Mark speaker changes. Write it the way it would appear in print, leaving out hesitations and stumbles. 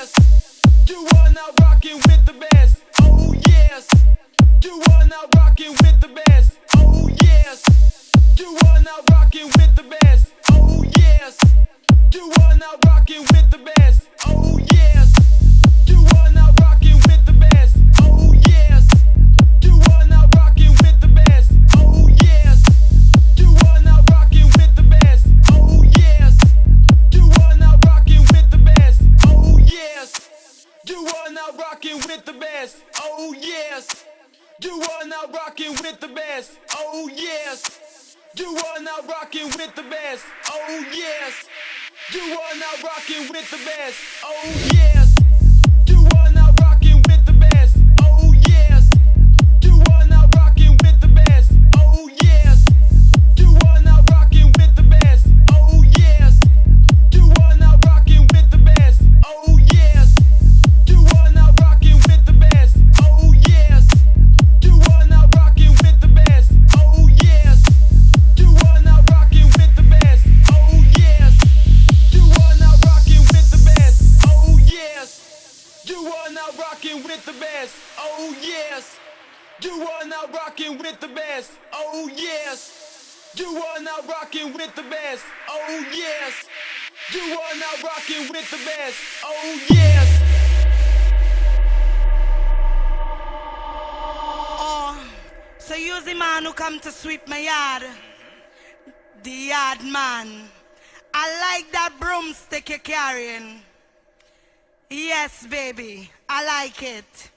Speaker 1: yes, you are now rocking with the best. Oh yes, you are now rocking with the best. Oh yes, you are now rocking with the best. Oh yes, you are now rocking with the best. Oh yes, you are now rocking with the best. Oh yes, you are now rocking with the best. Oh yes, you are now rocking with the best. Oh yes, you are now rocking with the best. Oh yes, you are now rocking with the best. Oh yes, you are now rocking with the best. Oh yes, you are now rocking with the best. Oh yes, you are now rocking with the best. Oh yes, you are now rocking with the best. Oh yes, you are now rocking with the best. Oh yes, you are now rocking with the best. Oh yes, you are now rocking with the best. Oh yes, you are now rocking with the best. Oh yes, you are now rocking with the best. Oh yes, you are now rocking with the best. Oh yes, you are now rocking with the best. Oh yes, you are now rocking with the best. Oh yes, you are now rocking with the best. Oh yes, you are now rocking with the best. Oh yes, you are now rocking with the best. Oh yes.
Speaker 2: Oh, so you's the man who come to sweep my yard, the yard man. I like that broomstick you're carrying. Yes, baby, I like it.